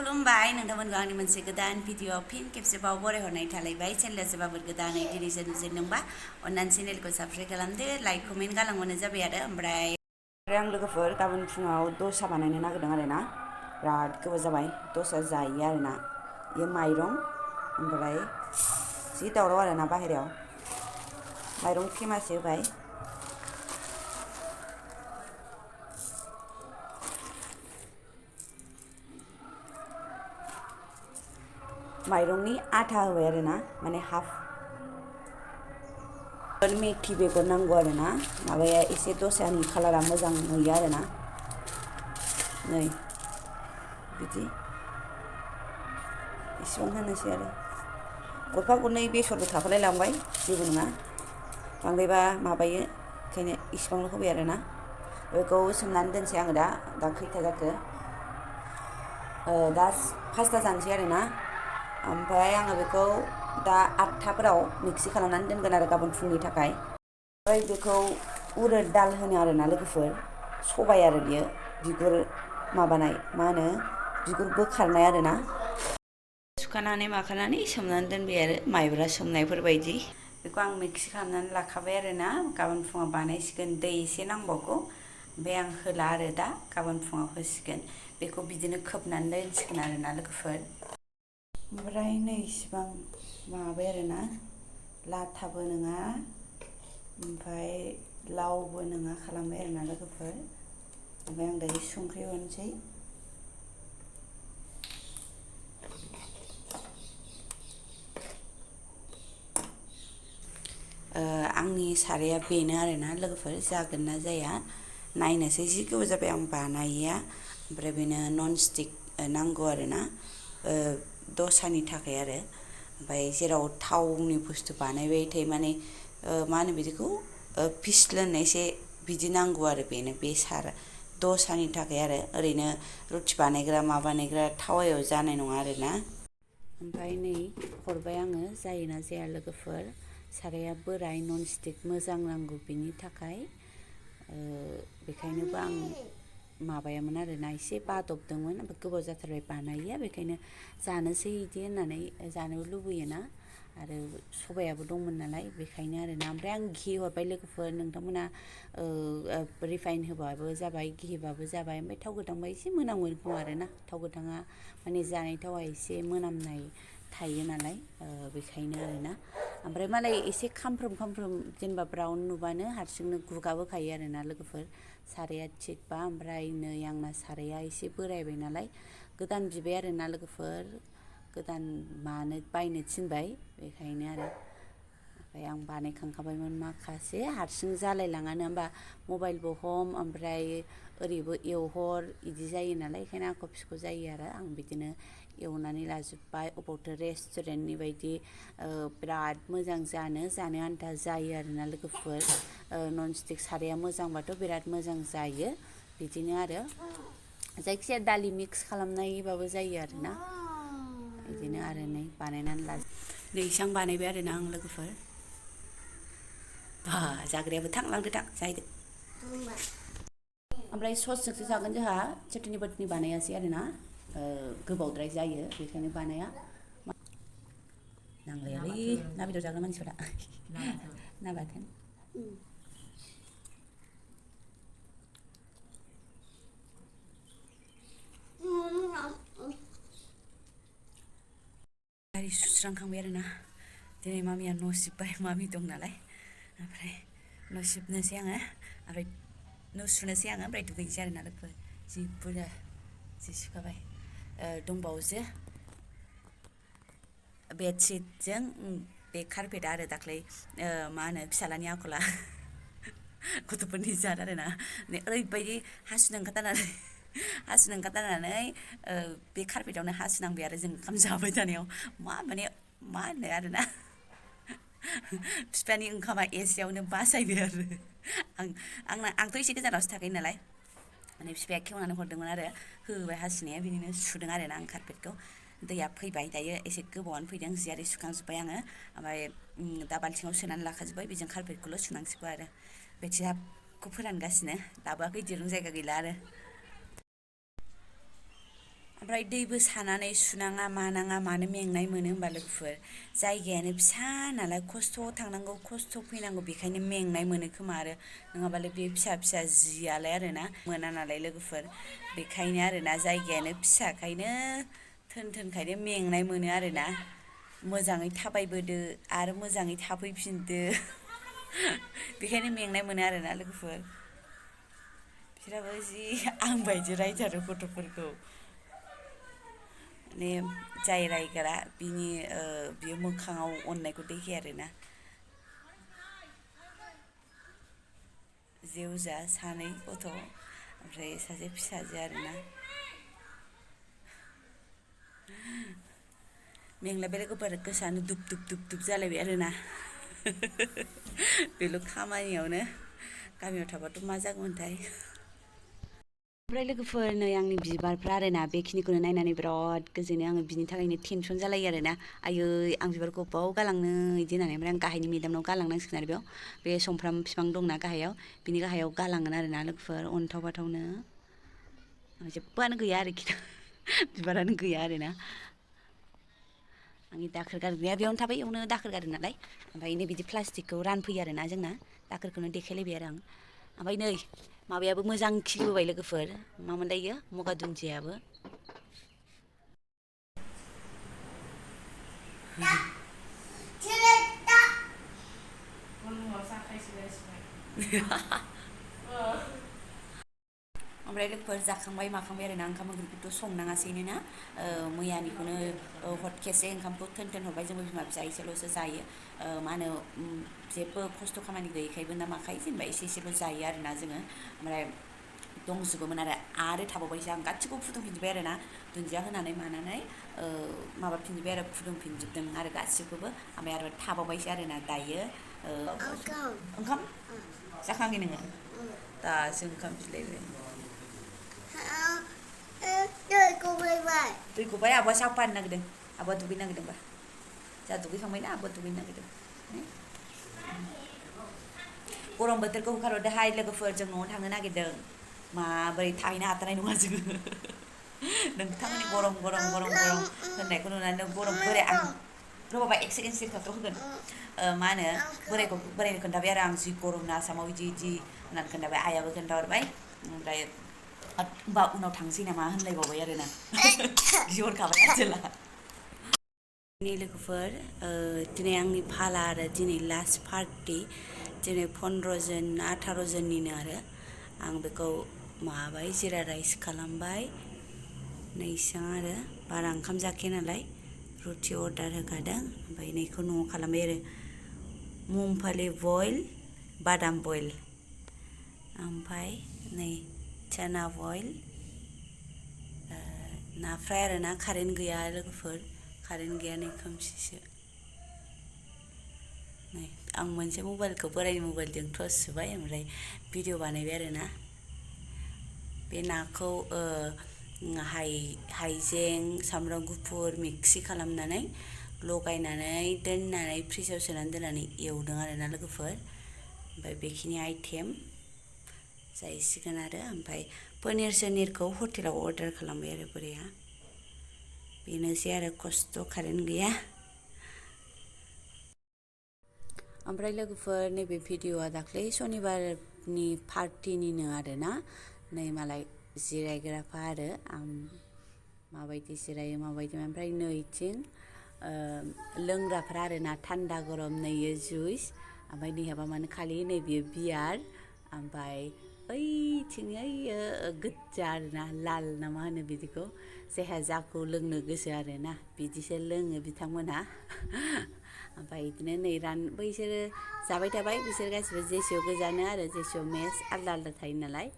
खुलुमबाय नोंथांमोनखौ आंनि मोनसे गोदान भिडिअ फिन खेबसेबाव बरायहरनाय थालायबाय चेनेला सोरबाफोर गोदानै दिनैसो नुजेनदोंबा अन्नानै चेनेलखौ साबस्क्राइब खालामदो लाइक कमेन्ट गालांबानो जाबाय आरो ओमफ्राय आं लोगोफोर गाबोन फुङाव दसा बानायनो नागिरदों आरो ना बिराद गोबाव जाबाय दसा जायो आरो ना बेयो माइरं ओमफ्राय जि दावराव आरो ना बाहेरायाव माइरं फेमासे होबाय माइरंनि आथा होबाय आरो ना माने हाफ मेथि बेगर नांगौ आरो ना माबाया एसे दसानि कालारा मोजां नुयो आरो ना नै बिदि इसेबां होनोसै आरो गरफा गरनै बेसरबो थाफालाय लांबाय जेबो नङा बांद्रायबा माबायो ओंखायनो इसेबांल' होबाय आरो ना बेखौ सोमनानै दोनसै आङो दा खैथा जाखो दा 5टा जानोसै आरो ना ओमफ्राय आङो बेखौ दा 8टाफोराव मिक्सि खालामनानै दोनगोन आरो गाबोन फुंनि थाखाय ओमफ्राय बेखौ उरद दाल होनो आरो ना लोगोफोर सबाय आरो बियो बिगुर माबानाय मा होनो बिगुर बोखारनाय आरो ना सुखानानै माखानानै सोमनानै दोनबाय आरो माइब्रा सोमनायफोर बायदि बेखौ आं मिक्सि खालामनानै लाखाबाय आरो ना गाबोन फुङाव बानायसिगोन दै एसे नांबावगौ ओमफ्राय आं होला आरो दा गाबोन फुङाव होसिगोन बेखौ बिदिनो खोबनानै दोनसिगोन आरो ना लोगोफोर ओमफ्राय नै इसिबां माबाबाय आरो ना लाथाबो नङा ओमफ्राय लावबो नङा खालामबाय आरो ना लोगोफोर ओमफ्राय आं दायो संख्रि हरनोसै आंनि साराया बेनो आरोना लोगोफोर जागोन ना जाया नायनोसै जि गोबाव जाबाय आं बानायैया ओमफ्राय बेनो नन स्टिक नांगौ आरोना दसानि थाखाय आरो ओमफ्राय जेराव थावनि बुस्थु बानायबाय थायो माने मा होनो बिदिखौ फिस्लोन एसे बिदि नांगौ आरो बेनो बे दसानि थाखाय आरो ओरैनो रुटि बानायग्रा मा बानायग्रा थावायाव जानाय नङा आरोना ओमफ्राय नै हरबाय आङो जायोना जाया लोगोफोर साराया बोराय नन स्टिक मोजां नांगौ बिनि थाखाय बेखायनोबो आं माबायामोन आरोना एसे बादबदोंमोन ओमफ्राय गोबाव जाथारबाय बानायैया बेखायनो जानोसै बिदि होननानै जानो लुबैयोना आरो सबायाबो दंमोन नालाय बेखायनो आरोना ओमफ्राय आं घि हरबाय लोगोफोर नोंथांमोना रिफाइन होबाबो जाबाय घि होबाबो जाबाय ओमफ्राय थाव गोथांबा एसे मोनामगोन खोमा आरोना थाव गोथाङा माने जानाय थावा एसे मोनामनाय थायो नालाय बेखायनो आरोना ओमफ्राय मालाय एसे खामफ्रोम जेनेबा ब्राउन नुबानो हारसिंनो गुगाबोखायो आरोना लोगोफोर साराया थिगबा ओमफ्राय नै आंना साराया एसे बोरायबाय नालाय गोदान बिबाय आरोना लोगोफोर गोदान बायनो थिनबाय बेखायनो आरो ओमफ्राय आं बानायखांखाबायमोन माखासे हारसिं जालायलाङानो होमबा मबाइलबो हम ओमफ्राय ओरैबो एवहर बिदि जायो नालाय बेखायनो आंख' फिख' जायो आरो आं बिदिनो एवनानै लाजोबबाय अबावथो रेस्टुरेन्टनि बायदि बिराद मोजां जानो आन्था जायो आरोना लोगोफोर नन स्टिक साराया मोजांबाथ' बिराद मोजां जायो बिदिनो आरो जायखिजाया दालि मिक्स खालामनायबाबो जायो आरोना बिदिनो आरो नै बानायनानै नै इसां बानायबाय आरोना आं लोगोफोर जाग्रायाबो थांलांदो थां जाहैदो ओमफ्राय ससजोंसो जागोन जोंहा चटनि बटनि बानायासै आरोना गोबावद्राय जायो बेखायनो बानाया नांलायालै ना बेदर जाग्रा मानसिफोरा ना बाथोन गारि सुस्रांखांबाय आरोना दिनै मामिया न' सिबबाय मामि दं नालाय ओमफ्राय न' सिबनोसै आङो ओमफ्राय न' सुनोसै आङो ओमफ्राय दुगैनोसै आरोना लोगोफोर जि बुरजा जि सुखाबाय दंबावोसो बेडशिटजों बे कार्पेटआ आरो दाख्लै मा होनो फिसालानि आखला गथ'फोरनि जाद आरोना ओरैबायदि हासुनो ओंखारथारनानै बे कार्पेटावनो हासुनांबाय आरो जों ओंखाम जाबाय थानायाव मा होनो आरोना बिफानि ओंखामा एसेयावनो बासायदो आरो आंथ' एसे गोजानावसो थाखायो नालाय माने बिफाया खेवनानै हरदोंमोन आरो होबाय हासुनाया बिदिनो सुदों आरोना आं कार्पेटखौ दैया फैबाय दायो एसे गोबावानो फैदों जियारि सुखांजोब्बाय आङो ओमफ्राय दा बाल्थिङाव सोनानै लाखाजोब्बाय बेजों कार्पेटखौल' सुनांसिगौ आरो बेडशिटखौ फोरानगासिनो लाबोआखै दिरुं जायगा गैला आरो ओमफ्राय दैबो सानानै सुनाङा मानाङा मानो मेंनाय मोनो होमबा लोगोफोर जायगायानो फिसा नालाय खस्थ' थांनांगौ खस्थ' फैनांगौ बेखायनो मेंनाय मोनो खोमा आरो नङाबालाय बे फिसा फिसा जियालाय आरोना मोना नालाय लोगोफोर बेखायनो आरोना जायगायानो फिसाखायनो थोन थोनखायनो मेंनाय मोनो आरोना मोजाङै थाबायबोदो आरो मोजाङै थाफैफिनदो बेखायनो मेंनाय मोनो आरोना लोगोफोर बिसोराबो जि आं बायदि रायथारो गथ'फोरखौ माने जाय रायग्रा बियो मोखाङाव अननायखौ देखाय आरोना जेवजा सानै गथ' ओमफ्राय सासे फिसाजो आरोना मेंलायबाय लोगोफोर गोसोआनो दुब दुब दुब दुब जालायबाय आरोना बेल' खामानियावनो गामियाव थाबाथ' मा जागौमोनथाय ओमफ्राय लोगोफोर नै आंनि बिबारफ्रा आरोना बेखिनिखौनो नायनानै बिराद गोजोनो आङो बिनि थाखायनो टेनसन जालायो आरोना आयै आं बिबारखौ बबाव गालांनो बिदि होननानै ओमफ्राय आं गाहायनि मेदामनाव गालांनांसिगोन आरो बेयाव बे समफ्राम बिफां दंना गाहायाव बिनि गाहायाव गालांगोन आरोना लोगोफोर अन्थाव बाथावनो जेबोआनो गैया आरोखि बिबारानो गैया आरोना आंनि दाखोर गारग्राया बेयावनो थाबाय इयावनो दाखोर गारो नालाय ओमफ्राय नै बिदि प्लास्टिकखौ रानफैयो आरोना जोंना दाखोरखौनो देखायलायबाय आरो आं ओमफ्राय नै माबायाबो मोजां खिलिबोबाय लोगोफोर मामोनलाय इयो मगा दुन्दियाबो ओमफ्राय लोगोफोर जाखांबाय माखांबाय आरोना ओंखाम ओंख्रिखौथ' संनाङासैनो ना मैयानिखौनो हटकेसे ओंखामखौ थोन थोन हरबाय जोंबो बिमा फिसा एसेल'सो जायो मा होनो जेबो खस्थ' खामानि गैयैखायबो ना माखायो जेनेबा एसे एसेल' जायो आरोना जोङो ओमफ्राय दंजोबोमोन आरो थाबावबायसो आं गासिखौबो फुदुंफिनजोब्बाय आरोना दुन्दिया होनानै मानानै माबाफिनजोब्बाय आरो फुदुंफिनजोबदों आरो गासिखौबो ओमफ्राय आरो थाबावबायसो आरोना दायो ओंखाम जाखाङाखै नोङो दासो ओंखाम बिलाइबाय दै गबाय आब'आ साहा फानो नागिरदों आब'आ दुगैनो नागिरदोंबा जोंहा दुगैखांबायना आब'आ दुगैनो नागिरदों गरम बोथोरखौ होखारहरदोहाय लोगोफोर जों न'आव थांनो नागिरदों माबोरै थाहैनो हाथारनाय नङा जोङो नोंथांमोननि गरम गरम गरम गरम होननायखौ नुनानै गरम बोराय आं र' बाबा एक सेकेन्ड सिरिथाथ' होगोन मा होनो बोरायनो खोन्थाबाय आरो आं जि गरमना आसामाव बिदि बिदि होननानै खोन्थाबाय आइयाबो खोन्थाहरबाय ओमफ्राय होमबा उनाव थांसै नामा होनलायबावबाय आरोना गिहरखाबाय आसोला दिनै लोगोफोर दिनै आंनि फाला आरो दिनै लास्ट पार्टि दिनै 15 जन 18 जननिनो आरो आं बेखौ माबाय जिरा राइस खालामबाय नैसां आरो बारा ओंखाम जाखाया नालाय रुटि अर्डार होखादों ओमफ्राय नैखौ न'आव खालामबाय आरो मुंगफालि बयल बादाम बयल ओमफ्राय नै चाना बयल ना फ्राय आरो ना कारेन्ट गैया लोगोफोर कारेन्ट गैया नै खोमसिसो नै आं मोनसे मबाइलखौ बोरायनि मबाइलजों टर्च सुबाय ओमफ्राय भिडिअ बानायबाय आरोना बे नाखौ हाइजें सामब्राम गुफुर मिक्सि खालामनानै लगायनानै दोननानै फ्रिजाव सोनानै दोननानै एवदों आरोना लोगोफोर ओमफ्राय बेखिनि आइटेम जाहैसिगोन आरो ओमफ्राय पनिर सनिरखौ हटेलाव अर्डार खालामबाय आरो बोरैया बेनोसै आरो खस्थ' कारेन्ट गैया ओमफ्राय लोगोफोर नैबे भिडिअआ दाख्लै सनिबारनि पार्टिनिनो आरोना नै मालाय जिरायग्राफा आरो आं माबायदि जिरायो माबायदि ओमफ्राय नैथिं लोंग्राफ्रा आरोना थान्दा गरम नैयो जुइस ओमफ्राय नैहाबा मानो खालि नैबेयो बियार ओमफ्राय ओइथिं ओइयो गोज्जा आरोना लाल ना मा होनो बिदिखौ जायहा जाखौ लोंनो गोसो आरोना बिदिसो लोङो बिथांमोनहा ओमफ्राय बिदिनो नै बैसोरो जाबाय थाबाय बिसोर गासिबो जेसुआव गोजानो आरो जेसुआव मेस आलदा आलदा थायो नालाय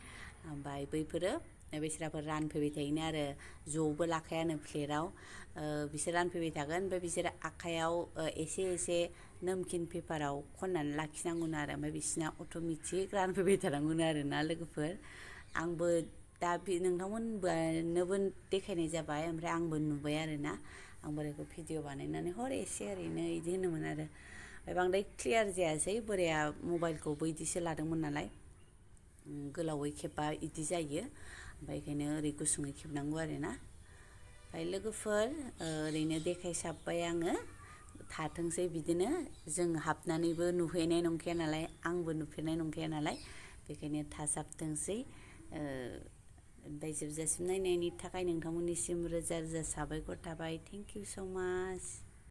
ओमफ्राय बैफोरो बेस्राफोर रानफैबाय थायोनो आरो ज'बो लाखायानो प्लेटाव बिसोर रानफैबाय थागोन ओमफ्राय बिसोर आखायाव एसे एसे नमकिन पेपाराव खननानै लाखिनांगौनो आरो ओमफ्राय बिसिना अट'मेटिक रानफैबाय थानांगौनो आरोना लोगोफोर आंबो दा नोंथांमोननोबो देखायनाय जाबाय ओमफ्राय आंबो नुबाय आरोना आं बोरायखौ भिडिअ बानायनानै हर एसे ओरैनो बिदि होनोमोन आरो ओमफ्राय बांद्राय क्लियार जायासै बोराया मबाइलखौ बैदिसो लादोंमोन नालाय गोलावै खेबबा बिदि जायो ओमफ्राय बेखायनो ओरै गुसुङै खेबनांगौ आरोना ओमफ्राय लोगोफोर ओरैनो देखायसाबबाय आङो थाथोंसै बिदिनो जों हाबनानैबो नुहैनाय नंखाया नालाय आंबो नुफेरनाय नंखाया नालाय बेखायनो थासाबथोंसै ओमफ्राय जोबजासिम नायनायनि थाखाय नोंथांमोननिसिम रोजा रोजा साबायखर थाबाय थेंक इउ स' माच